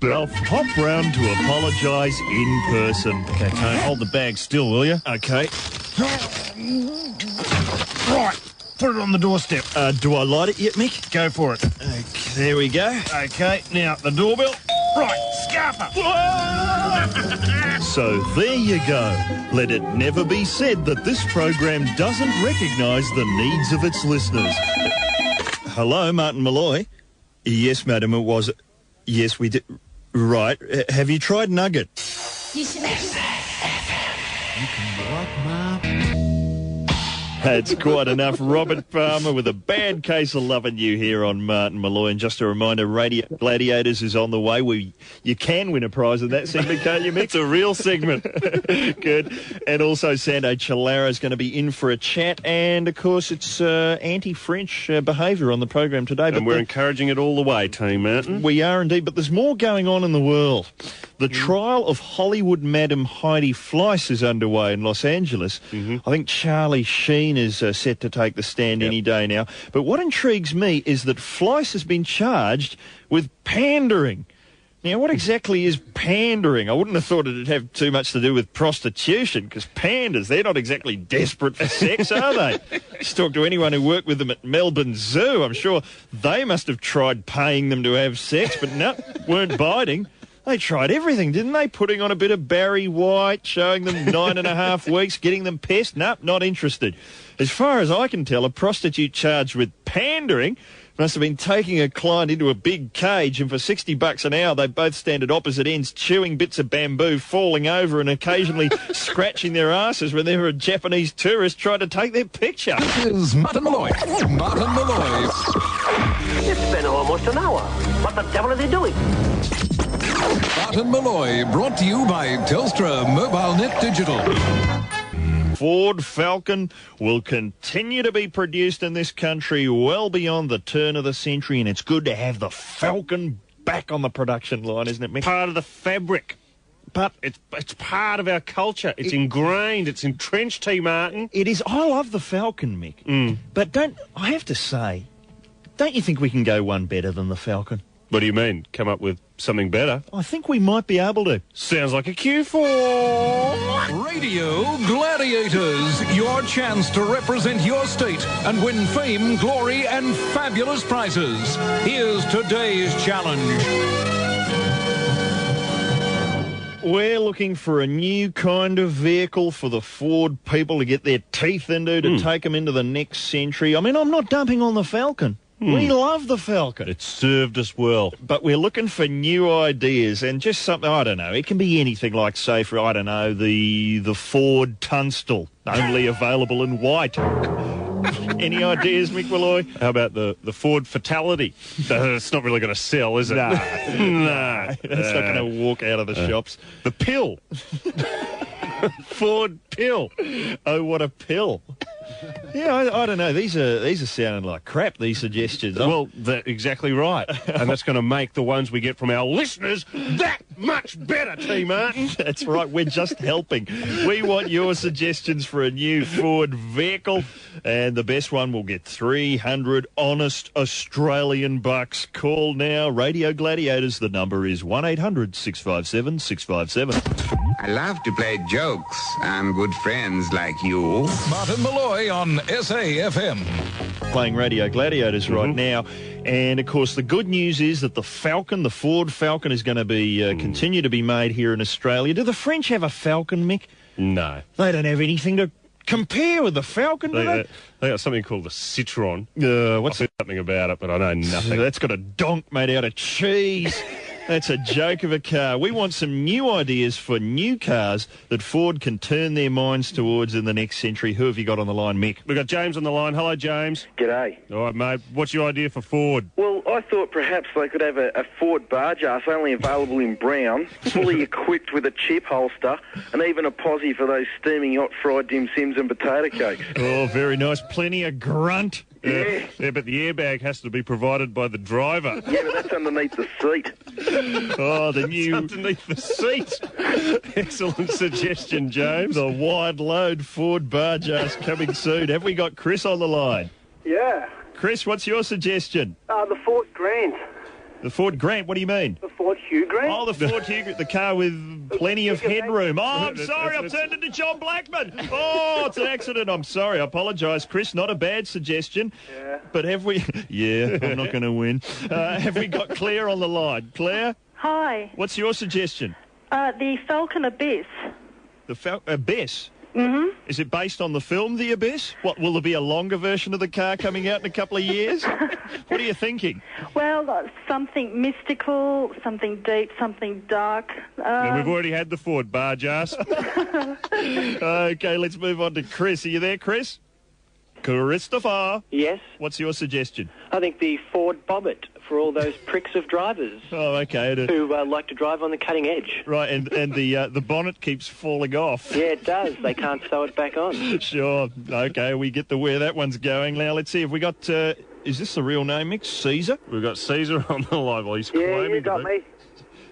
I'll hop round to apologise in person. Okay, Tony, hold the bag still, will you? Okay. Right, put it on the doorstep. Do I light it yet, Mick? Go for it. Okay, there we go. Okay, now the doorbell. Right, scarper. So there you go. Let it never be said that this program doesn't recognise the needs of its listeners. Hello, Martin Molloy. Yes, madam, it was... Yes, we did... Right. Have you tried Nugget? You can rock my... That's quite enough. Robert Palmer with a bad case of loving you here on Martin Molloy. And just a reminder, Radio Gladiators is on the way. You can win a prize in that segment, can't you, Mick? It's a real segment. Good. And also Santo Cilauro is going to be in for a chat. And, of course, it's anti-French behaviour on the program today. And we're encouraging it all the way, Team Martin. We are indeed. But there's more going on in the world. The trial of Hollywood Madam Heidi Fleiss is underway in Los Angeles. I think Charlie Sheen is set to take the stand any day now. But what intrigues me is that Fleiss has been charged with pandering. Now, what exactly is pandering? I wouldn't have thought it'd have too much to do with prostitution, because pandas, they're not exactly desperate for sex, are they? Just talk to anyone who worked with them at Melbourne Zoo. I'm sure they must have tried paying them to have sex, but no, weren't biting. They tried everything, didn't they? Putting on a bit of Barry White, showing them 9.5 weeks, getting them pissed. Nope, not interested. As far as I can tell, a prostitute charged with pandering must have been taking a client into a big cage, and for $60 an hour, they both stand at opposite ends, chewing bits of bamboo, falling over and occasionally scratching their asses whenever a Japanese tourist tried to take their picture. This is Martin Molloy. Martin Molloy. It's been almost an hour. What the devil are they doing? Martin Molloy, brought to you by Telstra MobileNet Digital. Ford Falcon will continue to be produced in this country well beyond the turn of the century, and it's good to have the Falcon back on the production line, isn't it, Mick? Part of the fabric. But it's part of our culture. It's ingrained. It's entrenched, T. Martin. It is. I love the Falcon, Mick. But I have to say, don't you think we can go one better than the Falcon? What do you mean? Come up with something better? I think we might be able to. Sounds like a cue for... Radio Gladiators, your chance to represent your state and win fame, glory, and fabulous prizes. Here's today's challenge. We're looking for a new kind of vehicle for the Ford people to get their teeth into, to take them into the next century. I mean, I'm not dumping on the Falcon. We love the Falcon. It served us well. But we're looking for new ideas and just something, I don't know, it can be anything like, say, for, I don't know, the Ford Tunstall, only available in white. Any ideas, Mick Molloy? How about the Ford Fatality? It's not really going to sell, is it? No. That's not going to walk out of the shops. The pill. Ford pill. Oh, what a pill. Yeah, I don't know. These are sounding like crap, these suggestions. Well, that's exactly right. And that's going to make the ones we get from our listeners that much better, T. Martin. That's right. We're just helping. We want your suggestions for a new Ford vehicle, and the best one will get 300 honest Australian bucks. Call now. Radio Gladiators. The number is 1-800-657-657. I love to play jokes on good friends like you. Martin Molloy on SAFM. Playing Radio Gladiators right now. And, of course, the good news is that the Falcon, the Ford Falcon, is going to be continue to be made here in Australia. Do the French have a Falcon, Mick? No. They don't have anything to compare with the Falcon, do they? They got something called the Citroen. What's I something about it, but I know nothing. That's got a donk made out of cheese. That's a joke of a car. We want some new ideas for new cars that Ford can turn their minds towards in the next century. Who have you got on the line, Mick? We've got James on the line. Hello, James. G'day. All right, mate. What's your idea for Ford? Well, I thought perhaps they could have a Ford barge ass, only available in brown, fully equipped with a chip holster, and even a posse for those steaming hot fried dim sims and potato cakes. Oh, very nice. Plenty of grunt. Yeah. Yeah, but the airbag has to be provided by the driver. Yeah, but that's underneath the seat. Oh, the new... underneath the seat. Excellent suggestion, James. The wide load Ford barge ass coming soon. Have we got Chris on the line? Yeah. Chris, what's your suggestion? The Ford Grand. The Ford Grant, what do you mean? The Ford Hugh Grant. Oh, the Ford Hugh Grant, the car with plenty of headroom. Oh, I'm sorry, I've turned into John Blackman. Oh, it's an accident. I'm sorry, I apologise, Chris. Not a bad suggestion. Yeah. But have we... Yeah, I'm not going to win. Have we got Claire on the line? Claire, Hi. what's your suggestion? The Falcon Abyss. The Abyss? Mm-hmm. Is it based on the film The Abyss? What, will there be a longer version of the car coming out in a couple of years? What are you thinking? Well, something mystical, something deep, something dark. Now, we've already had the Ford barge ass. Okay, let's move on to Chris. Are you there, Chris? Christopher. Yes. What's your suggestion? I think the Ford Bobbit for all those pricks of drivers Oh, okay. who like to drive on the cutting edge. Right, and the bonnet keeps falling off. Yeah, it does. They can't sew it back on. Sure. Okay, we get the where that one's going. Now, let's see if we got... is this the real name, Mick? Caesar? We've got Caesar on the line. Well, he's Yeah, claiming you got to be. me.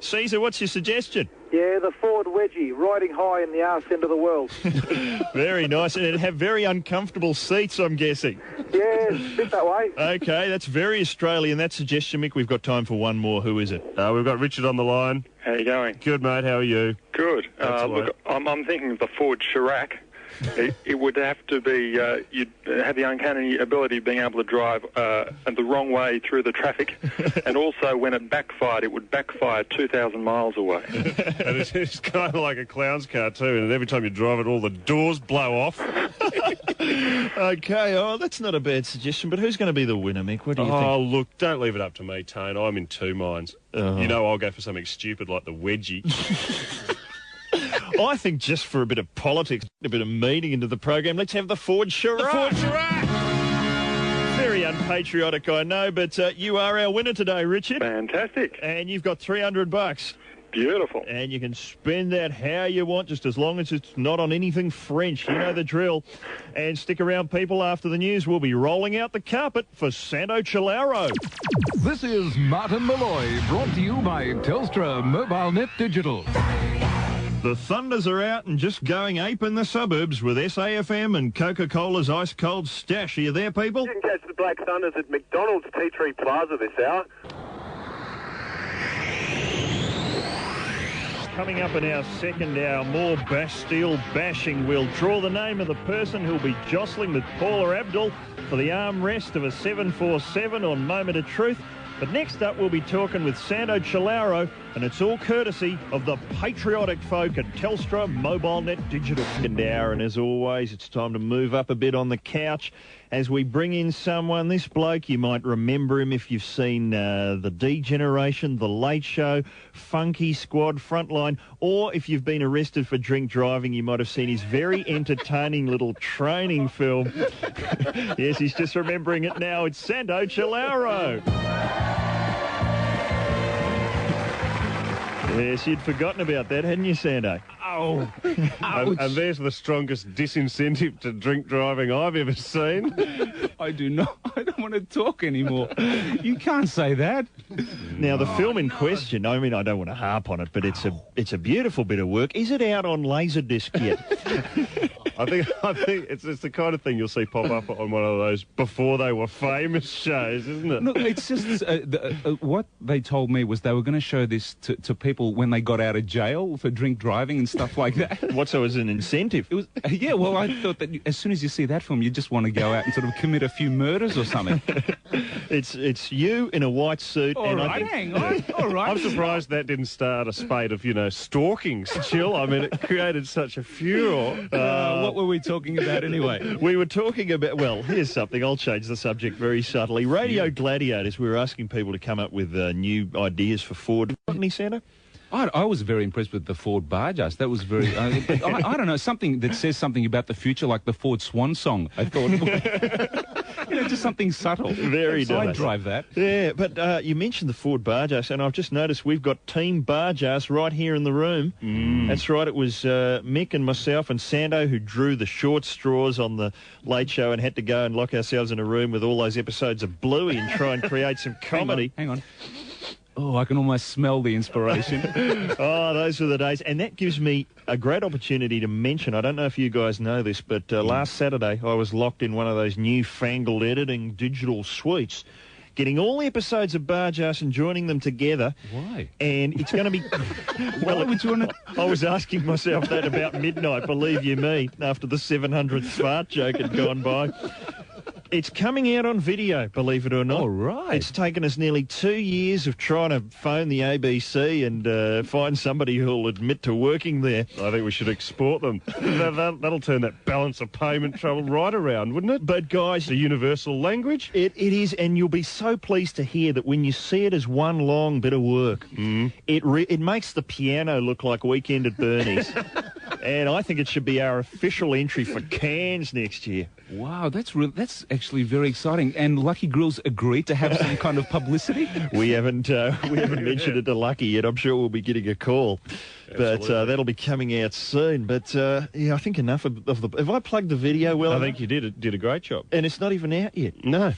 Caesar, what's your suggestion? Yeah, the Ford Wedgie, riding high in the arse end of the world. Very nice. And it'd have very uncomfortable seats, I'm guessing. Yeah, it's a bit that way. Okay, that's very Australian, that suggestion, Mick. We've got time for one more. Who is it? We've got Richard on the line. How you going? Good, mate. How are you? Good. Excellent. Look, I'm thinking of the Ford Chirac. It would have to be, you'd have the uncanny ability of being able to drive the wrong way through the traffic, and also when it backfired, it would backfire 2,000 miles away. And it's kind of like a clown's car too, and every time you drive it, all the doors blow off. Okay, oh, that's not a bad suggestion, but who's going to be the winner, Mick? What do you think? Oh, look, don't leave it up to me, Tone. I'm in two minds. You know I'll go for something stupid like the wedgie. I think just for a bit of politics, a bit of meaning into the program, let's have the Ford Chirac. The Ford Chirac! Very unpatriotic, I know, but you are our winner today, Richard. Fantastic. And you've got $300. Beautiful. And you can spend that how you want, just as long as it's not on anything French. You know the drill. And stick around, people. After the news, we'll be rolling out the carpet for Santo Cilauro. This is Martin Molloy, brought to you by Telstra MobileNet Digital. The Thunders are out and just going ape in the suburbs with SAFM and Coca-Cola's Ice Cold Stash. Are you there, people? You can catch the Black Thunders at McDonald's Tea Tree Plaza this hour. Coming up in our second hour, more Bastille bashing. We'll draw the name of the person who'll be jostling with Paula Abdul for the armrest of a 747 on Moment of Truth. But next up, we'll be talking with Santo Cilauro, and it's all courtesy of the patriotic folk at Telstra MobileNet Digital. Second hour, and as always, it's time to move up a bit on the couch as we bring in someone. This bloke, you might remember him if you've seen The D Generation, The Late Show, Funky Squad, Frontline, or if you've been arrested for drink driving, you might have seen his very entertaining little training film. Yes, he's just remembering it now. It's Santo Cilauro. Yes, you'd forgotten about that, hadn't you, Santo? Oh, and there's the strongest disincentive to drink driving I've ever seen. I do not. I don't want to talk anymore. You can't say that. Now, the film in question, I mean, I don't want to harp on it, but it's a beautiful bit of work. Is it out on Laserdisc yet? I think it's the kind of thing you'll see pop up on one of those before they were famous shows, isn't it? No, it's just what they told me was they were going to show this to people when they got out of jail for drink driving and stuff like that. What, so as an incentive? It was, yeah, well, I thought that as soon as you see that film, you just want to go out and sort of commit a few murders or something. It's you in a white suit. All right, hang on. All right. I'm surprised that didn't start a spate of, stalkings, Chill. I mean, it created such a furor. What were we talking about anyway? We were talking about, well, here's something. I'll change the subject very subtly. Radio Gladiators, we were asking people to come up with new ideas for Ford. Got any, Santa? I was very impressed with the Ford Bargehouse. That was very... I don't know, something that says something about the future, like the Ford Swan Song. I thought... just something subtle. Very so nice. I'd drive that. Yeah, but you mentioned the Ford Bargehouse, and I've just noticed we've got Team Bargehouse right here in the room. That's right, it was Mick and myself and Santo who drew the short straws on the Late Show and had to go and lock ourselves in a room with all those episodes of Bluey and try and create some comedy. Hang on. Oh, I can almost smell the inspiration. Oh, those were the days. And that gives me a great opportunity to mention, I don't know if you guys know this, but last Saturday I was locked in one of those newfangled editing digital suites getting all the episodes of Bargearse and joining them together. Why? And it's going to be... Why would you want to... I was asking myself that about midnight, believe you me, after the 700th fart joke had gone by. It's coming out on video, believe it or not. All right. It's taken us nearly 2 years of trying to phone the ABC and find somebody who'll admit to working there. I think we should export them. That'll turn that balance of payment trouble right around, wouldn't it? But, guys... The universal language? It is, and you'll be so pleased to hear that when you see it as one long bit of work, it makes the piano look like Weekend at Bernie's. And I think it should be our official entry for Cairns next year. Wow, that's actually very exciting. And Lucky Grills agreed to have some kind of publicity? We haven't mentioned it to Lucky yet. I'm sure we'll be getting a call. Absolutely. But that'll be coming out soon. But, yeah, I think enough of the... Have I plugged the video well? I think you did a great job. And it's not even out yet. No.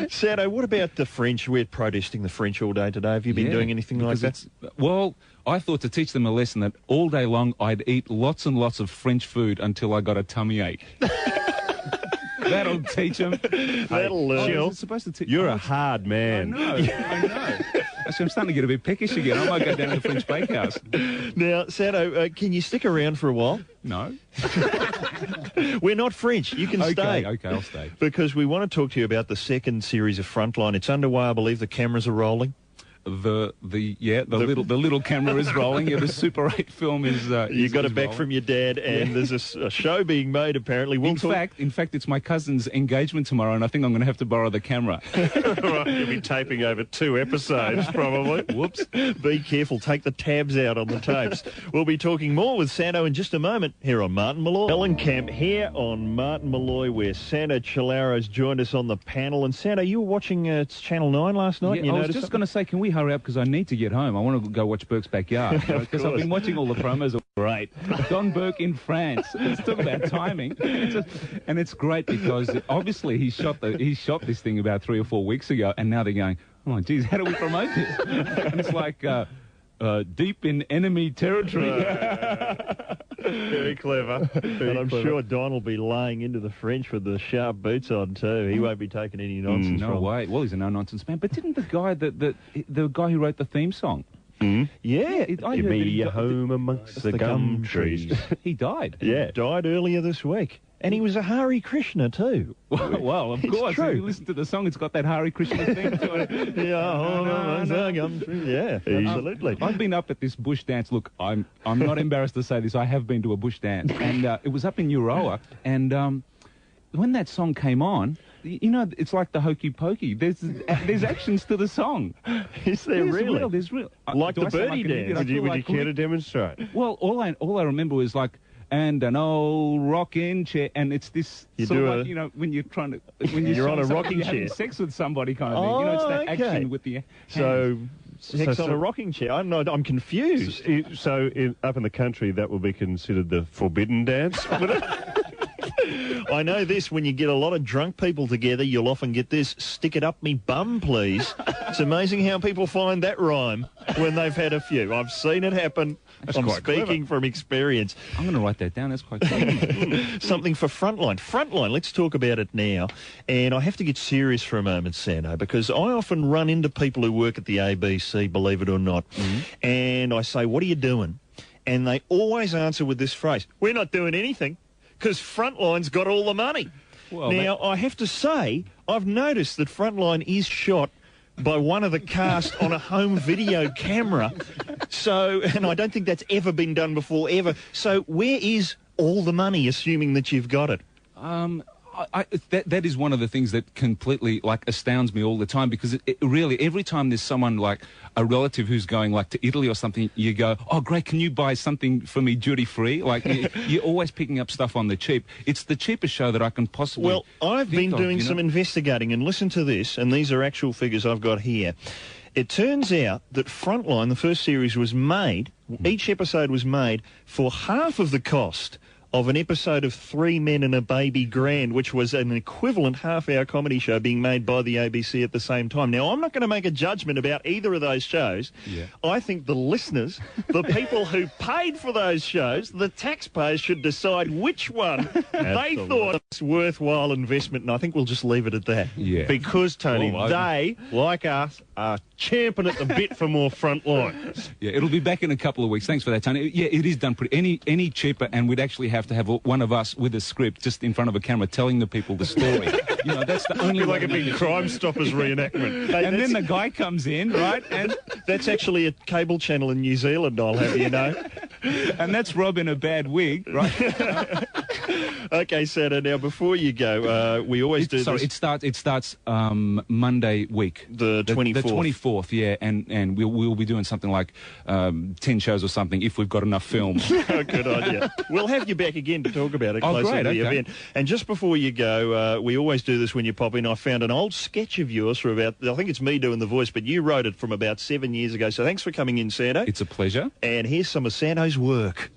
Santo, what about the French? We're protesting the French all day today. Have you been doing anything like that? Well, I thought to teach them a lesson that all day long I'd eat lots and lots of French food until I got a tummy ache. That'll teach them. That'll learn. You're a hard man. I know. Actually, I'm starting to get a bit peckish again. I might go down to the French bakehouse. Now, Santo, can you stick around for a while? No. We're not French. You can stay. Okay, I'll stay. Because we want to talk to you about the second series of Frontline. It's underway, I believe. The cameras are rolling. The little camera is rolling. Yeah, the Super 8 film is. You got it back rolling. from your dad, and there's a show being made. Apparently, in fact, it's my cousin's engagement tomorrow, and I think I'm going to have to borrow the camera. Right, you'll be taping over 2 episodes, probably. Whoops! Be careful. Take the tabs out on the tapes. We'll be talking more with Santo in just a moment here on Martin Molloy. Mellencamp here on Martin Molloy, where Santo Cilauro's joined us on the panel. And Santo, you were watching Channel 9 last night. Yeah, and you I was just going to say, can we hurry up because I need to get home. I want to go watch Burke's Backyard because I've been watching all the promos. Great, Don Burke in France. Let's talk about timing. And it's great because obviously he shot this thing about 3 or 4 weeks ago, and now they're going, oh geez, how do we promote this? And it's like deep in enemy territory. Very clever. And I'm sure Don will be laying into the French with the sharp boots on too. He won't be taking any nonsense. No way. Well, he's a no-nonsense man. But didn't the guy the guy who wrote the theme song? Yeah, I heard me home amongst the gum trees. He died. Yeah, died earlier this week. And he was a Hare Krishna too. Well, of course. True. If you listen to the song, it's got that Hare Krishna theme to it. Yeah, absolutely. I've been up at this bush dance. Look, I'm not embarrassed to say this. I have been to a bush dance, and it was up in Euroa. And when that song came on, you know, it's like the hokey pokey. There's actions to the song. Is there really? There's real. Like the birdie dance. Would you care to demonstrate? Well, all I remember was like, and an old rocking chair, and it's this you know, when you're trying to you're on a rocking chair, having sex with somebody kind of thing. You know, it's that action with the hands. So sex on a rocking chair. I'm confused. So up in the country, that will be considered the forbidden dance. I know this, when you get a lot of drunk people together, you'll often get this, stick it up me bum, please. It's amazing how people find that rhyme when they've had a few. I've seen it happen. I'm speaking from experience. I'm going to write that down. That's quite clever. Something for Frontline. Frontline, let's talk about it now. And I have to get serious for a moment, Santo, because I often run into people who work at the ABC, believe it or not, and I say, what are you doing? And they always answer with this phrase, we're not doing anything, because Frontline's got all the money. Well, now, I have to say, I've noticed that Frontline is shot by one of the cast on a home video camera. So, and I don't think that's ever been done before, ever. So where is all the money, assuming that you've got it? That is one of the things that completely, like, astounds me all the time, because it really, every time there's someone, like, a relative who's going, like, to Italy or something, you go, oh, great, can you buy something for me duty-free? Like, you're always picking up stuff on the cheap. It's the cheapest show that I can possibly Well, I've been doing some investigating, and listen to this, and these are actual figures I've got here. It turns out that Frontline, the first series, was made, each episode was made for half of the cost of an episode of Three Men and a Baby Grand, which was an equivalent half-hour comedy show being made by the ABC at the same time. Now, I'm not going to make a judgment about either of those shows. Yeah. I think the listeners, the people who paid for those shows, the taxpayers should decide which one they thought was worthwhile investment, and I think we'll just leave it at that. Yeah. Because, Tony, Oh, they, like us, are champing at the bit for more frontline. Yeah, it'll be back in a couple of weeks. Thanks for that, Tony. Yeah, it is done pretty any cheaper, and we'd actually have to have one of us with a script just in front of a camera telling the people the story. You know, that's the only Like way a to big make it. Crime Stoppers reenactment. Hey, And that's- then the guy comes in, right? And That's actually a cable channel in New Zealand, I'll have you know. and that's Rob in a bad wig, right? Okay, Santo, now before you go, we always do Sorry, this. it starts Monday week. The 24th. The 24th, yeah, and we'll be doing something like 10 shows or something if we've got enough film. Oh, good idea. We'll have you back again to talk about it Oh, closer great, to the okay. event. And just before you go, we always do this when you pop in. I found an old sketch of yours from about, I think it's me doing the voice, but you wrote it from about 7 years ago. So thanks for coming in, Santo. It's a pleasure. And here's some of Santo's work.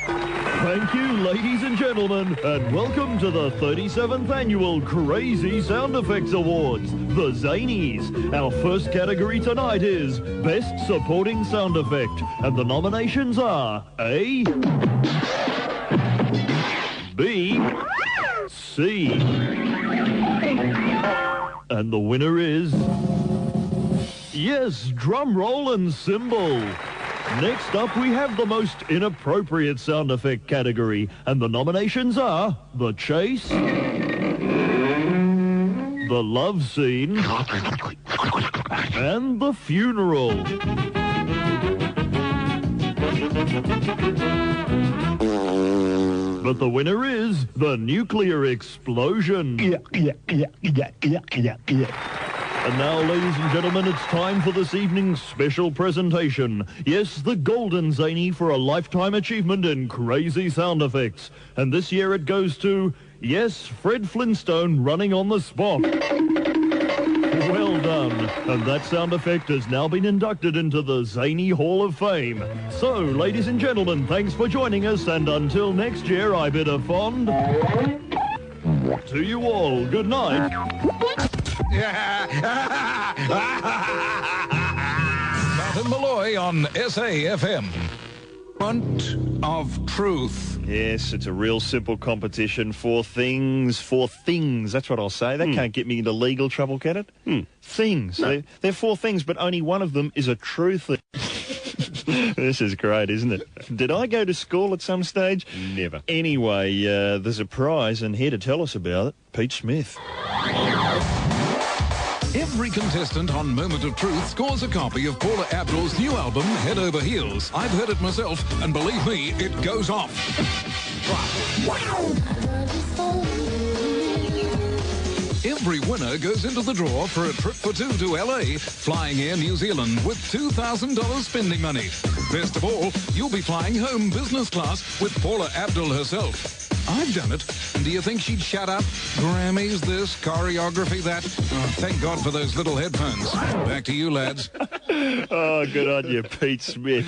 Thank you, ladies and gentlemen, and welcome to the 37th Annual Crazy Sound Effects Awards, the Zanies. Our first category tonight is Best Supporting Sound Effect, and the nominations are A, B, C, and the winner is... Yes, drum roll and cymbal. Next up, we have the most inappropriate sound effect category, and the nominations are The Chase, The Love Scene, and The Funeral. But the winner is The Nuclear Explosion. And now, ladies and gentlemen, it's time for this evening's special presentation. Yes, the Golden Zany for a lifetime achievement in crazy sound effects. And this year it goes to, yes, Fred Flintstone running on the spot. Well done. And that sound effect has now been inducted into the Zany Hall of Fame. So, ladies and gentlemen, thanks for joining us, and until next year, I bid a fond... to you all, good night. Martin Molloy on SAFM. Front of truth. Yes, it's a real simple competition. Four things. That's what I'll say. That can't get me into legal trouble, can it? Things. No. They're four things, but only one of them is a true thing. This is great, isn't it? Did I go to school at some stage? Never. Anyway, there's a prize, and here to tell us about it, Pete Smith. Every contestant on Moment of Truth scores a copy of Paula Abdul's new album, Head Over Heels. I've heard it myself, and believe me, it goes off. Every winner goes into the draw for a trip for two to LA, Flying Air New Zealand, with $2,000 spending money. Best of all, you'll be flying home business class with Paula Abdul herself. I've done it. And do you think she'd shut up? Grammys this, choreography that. Oh, thank God for those little headphones. Back to you, lads. Oh, good on you, Pete Smith.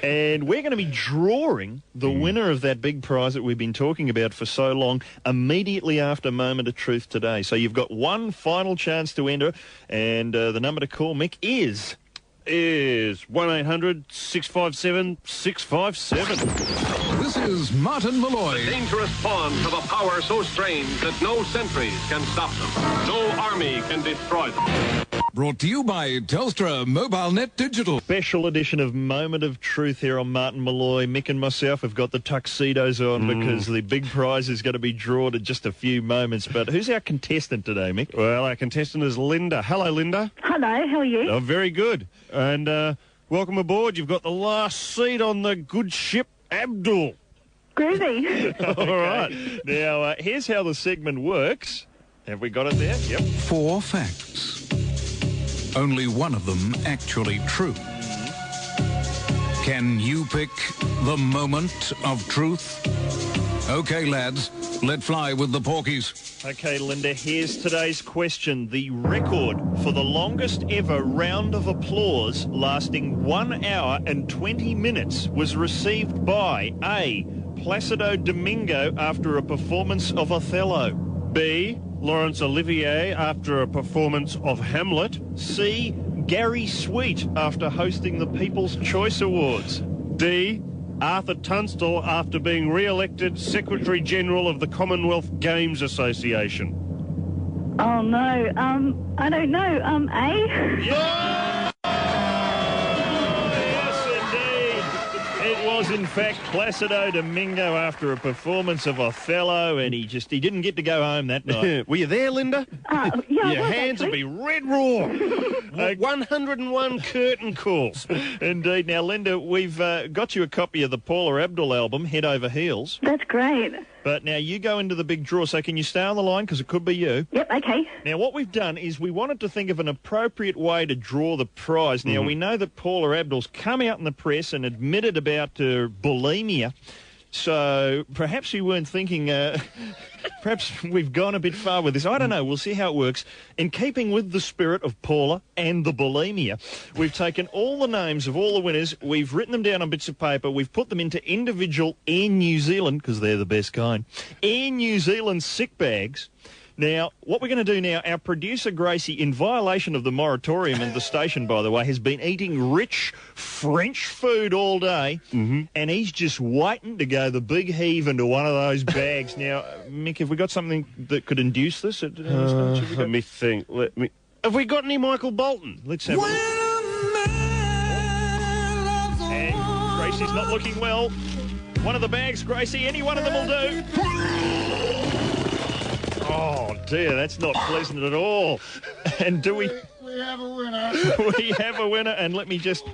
And we're going to be drawing the winner of that big prize that we've been talking about for so long immediately after Moment of Truth today. So you've got one final chance to enter, and the number to call, Mick, is 1-800-657-657. This is Martin Molloy. Dangerous pawns of a power so strange that no sentries can stop them. No army can destroy them. Brought to you by Telstra MobileNet Digital. special edition of Moment of Truth here on Martin Molloy. Mick and myself have got the tuxedos on because the big prize is going to be drawn in just a few moments. But who's our contestant today, Mick? Well, our contestant is Linda. Hello, Linda. Hello, how are you? Oh, very good. And welcome aboard. You've got the last seat on the good ship Abdul. Groovy. All right. Now, here's how the segment works. Have we got it there? Yep. 4 facts. Only one of them actually true. Can you pick the moment of truth? Okay, lads, let fly with the porkies. Okay, Linda, here's today's question. The record for the longest ever round of applause lasting 1 hour and 20 minutes was received by A, Placido Domingo after a performance of Othello? B. Laurence Olivier after a performance of Hamlet. C. Gary Sweet after hosting the People's Choice Awards? D. Arthur Tunstall after being re-elected Secretary General of the Commonwealth Games Association. Oh, no. I don't know. A? Yeah! Yes, indeed. It was, in fact, Placido Domingo after a performance of Othello, and he didn't get to go home that night. Were you there, Linda? Yeah, Your hands would be red raw. 101 curtain calls. Indeed. Now, Linda, we've got you a copy of the Paula Abdul album, Head Over Heels. That's great. But now you go into the big draw, so can you stay on the line, because it could be you? Yep, okay. Now, what we've done is we wanted to think of an appropriate way to draw the prize. Now, we know that Paula Abdul's come out in the press and admitted about bulimia, so perhaps you weren't thinking... Perhaps we've gone a bit far with this. I don't know. We'll see how it works. In keeping with the spirit of Paula and the bulimia, we've taken all the names of all the winners, we've written them down on bits of paper, we've put them into individual Air New Zealand, because they're the best kind, Air New Zealand sick bags. Now, what we're going to do now, our producer, Gracie, in violation of the moratorium in the station, by the way, has been eating rich French food all day, and he's just waiting to go the big heave into one of those bags. Now, Mick, have we got something that could induce this? Let me think. Have we got any Michael Bolton? Let's have a look. And Gracie's not looking well. One of the bags, Gracie, any one of them will do. Oh, dear, that's not pleasant at all. And do we... We have a winner. We have a winner, and let me just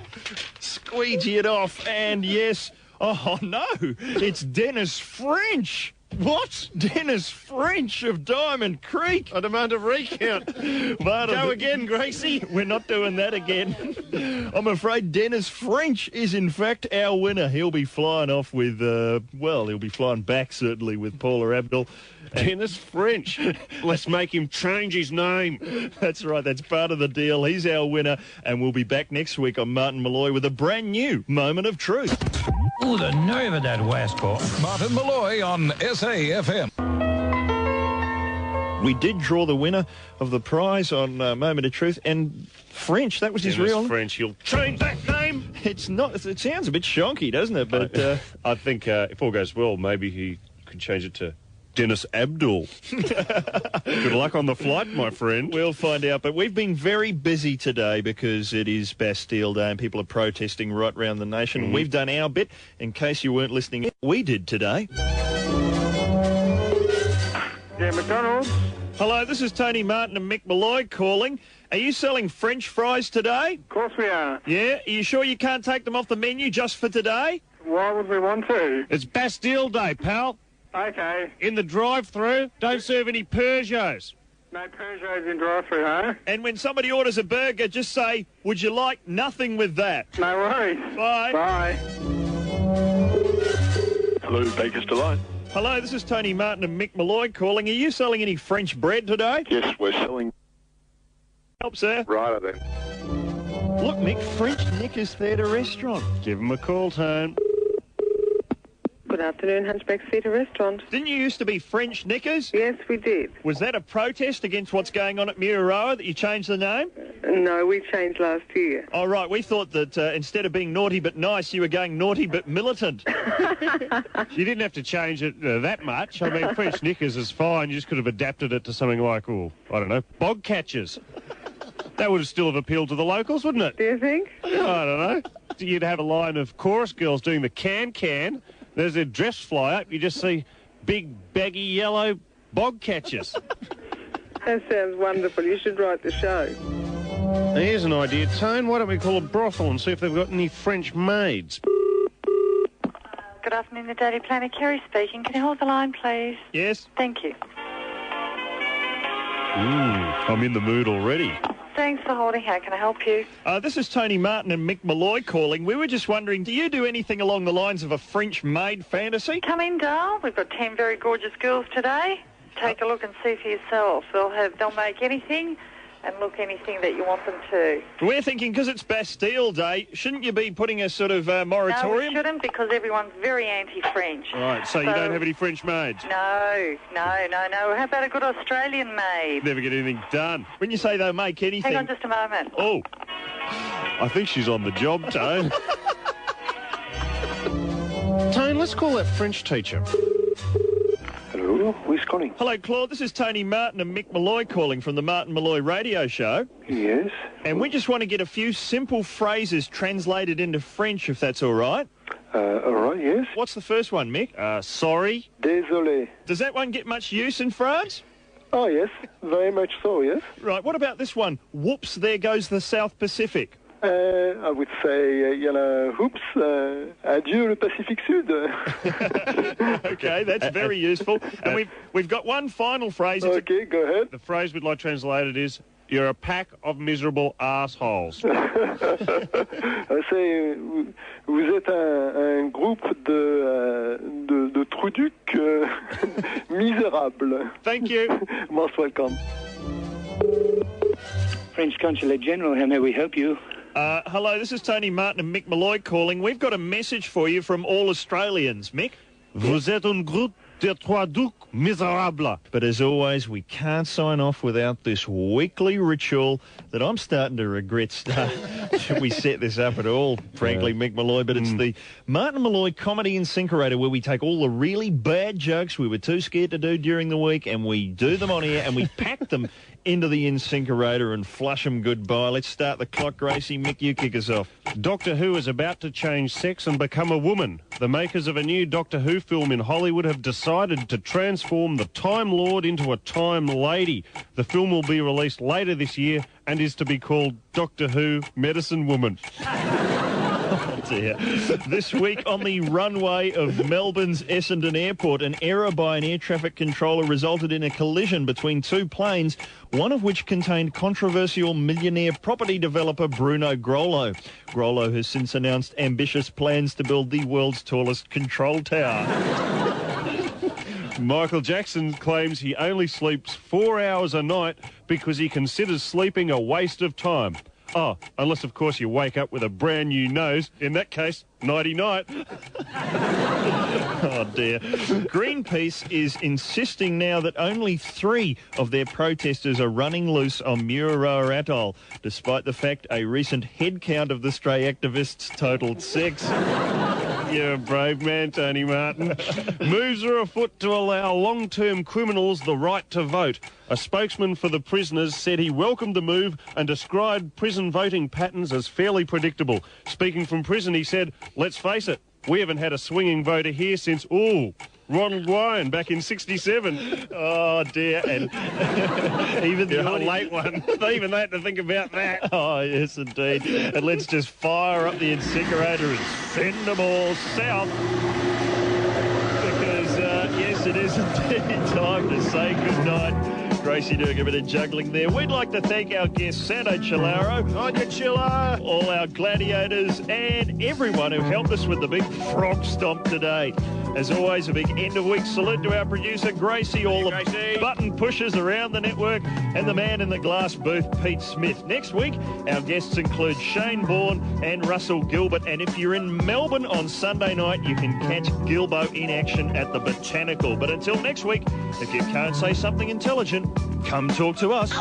squeegee it off. And yes... Oh, no, it's Dennis French. What? Dennis French of Diamond Creek. I demand a recount. Go again, Gracie. We're not doing that again. I'm afraid Dennis French is, in fact, our winner. He'll be flying off with, he'll be flying back, certainly, with Paula Abdul. Dennis French. Let's make him change his name. That's right. That's part of the deal. He's our winner, and we'll be back next week on Martin Molloy with a brand new Moment of Truth. Ooh, the nerve of that Wasco. Martin Molloy on SAFM. We did draw the winner of the prize on Moment of Truth, and French, that was his Dennis real name. French, you'll change that name? It's not. It sounds a bit shonky, doesn't it? But I think if all goes well, maybe he could change it to Dennis Abdul. Good luck on the flight, my friend. We'll find out. But we've been very busy today because it is Bastille Day and people are protesting right around the nation. We've done our bit. In case you weren't listening, we did today. Yeah, McDonald's. Hello, this is Tony Martin and Mick Molloy calling. Are you selling French fries today? Of course we are. Yeah? Are you sure you can't take them off the menu just for today? Why would we want to? It's Bastille Day, pal. Okay. In the drive-through, don't serve any Peugeots. No Peugeots in drive-through, huh? And when somebody orders a burger, just say, would you like nothing with that? No worries. Bye. Bye. Hello, Baker's Delight. Hello, this is Tony Martin and Mick Molloy calling. Are you selling any French bread today? Yes, we're selling. Help, sir. Right then. Look, Mick, French Knickers Theatre Restaurant. Give him a call, Tone. Good afternoon, Hunchback Theatre Restaurant. Didn't you used to be French Knickers? Yes, we did. Was that a protest against what's going on at Muiroa that you changed the name? No, we changed last year. Oh, right. We thought that instead of being naughty but nice, you were going naughty but militant. You didn't have to change it that much. I mean, French Knickers is fine. You just could have adapted it to something like, I don't know, bog catchers. That would still have appealed to the locals, wouldn't it? Do you think? I don't know. You'd have a line of chorus girls doing the can-can. There's a dress fly up. You just see big, baggy, yellow bog catchers. That sounds wonderful. You should write the show. Here's an idea, Tone. Why don't we call a brothel and see if they've got any French maids? Good afternoon, the Daily Planner. Kerry speaking. Can you hold the line, please? Yes. Thank you. I'm in the mood already. Thanks for holding. How can I help you? This is Tony Martin and Mick Molloy calling. We were just wondering, do you do anything along the lines of a French maid fantasy? Come in, Dale. We've got 10 very gorgeous girls today. Take a look and see for yourself. They'll make anything and look anything that you want them to. We're thinking because it's Bastille Day, shouldn't you be putting a sort of moratorium? No, we shouldn't, because everyone's very anti-French. Right, so you don't have any French maids? No. How about a good Australian maid? Never get anything done. When you say they'll make anything... Hang on just a moment. Oh, I think she's on the job, Tone. Tone, let's call that French teacher. Hello, who's calling? Hello, Claude. This is Tony Martin and Mick Molloy calling from the Martin Molloy radio show. Yes. And we just want to get a few simple phrases translated into French, if that's all right. All right, yes. What's the first one, Mick? Sorry. Désolé. Does that one get much use in France? Oh, yes. Very much so, yes. Right, what about this one? Whoops, there goes the South Pacific. I would say, oops, adieu le Pacific Sud. Okay, that's very useful. And we've got one final phrase. Okay, go ahead. The phrase we'd like translated is, you're a pack of miserable assholes. I say, vous êtes un groupe de trucs misérables. Thank you. Most welcome. French Consulate General, how may we help you? Hello, this is Tony Martin and Mick Molloy calling. We've got a message for you from all Australians, Mick. Vous êtes un groupe de trois ducs misérables. But as always, we can't sign off without this weekly ritual that I'm starting to regret we set this up at all, frankly, Mick Molloy. But it's the Martin Molloy Comedy Incinerator, where we take all the really bad jokes we were too scared to do during the week and we do them on air and we pack them into the incinerator and flush them goodbye. Let's start the clock, Gracie. Mick, you kick us off. Doctor Who is about to change sex and become a woman. The makers of a new Doctor Who film in Hollywood have decided to transform the Time Lord into a Time Lady. The film will be released later this year and is to be called Doctor Who Medicine Woman. Oh dear. This week on the runway of Melbourne's Essendon Airport, an error by an air traffic controller resulted in a collision between two planes, one of which contained controversial millionaire property developer Bruno Grollo. Grollo has since announced ambitious plans to build the world's tallest control tower. Michael Jackson claims he only sleeps 4 hours a night because he considers sleeping a waste of time. Oh, unless, of course, you wake up with a brand new nose. In that case, nighty-night. Oh, dear. Greenpeace is insisting now that only 3 of their protesters are running loose on Mururoa Atoll, despite the fact a recent head count of the stray activists totalled 6. You're a brave man, Tony Martin. Moves are afoot to allow long-term criminals the right to vote. A spokesman for the prisoners said he welcomed the move and described prison voting patterns as fairly predictable. Speaking from prison, he said, let's face it, we haven't had a swinging voter here since, Ronald Ryan back in 67. Oh, dear. And even the late one. Even they had to think about that. Oh, yes, indeed. And let's just fire up the incinerator and send them all south. Because, yes, it is indeed time to say goodnight. Gracie doing a bit of juggling there. We'd like to thank our guest, Santo Cilauro. On your chiller. All our gladiators and everyone who helped us with the big frog stomp today. As always, a big end-of-week salute to our producer, Gracie, all the button pushers around the network, and the man in the glass booth, Pete Smith. Next week, our guests include Shane Bourne and Russell Gilbert. And if you're in Melbourne on Sunday night, you can catch Gilbo in action at the Botanical. But until next week, if you can't say something intelligent, come talk to us.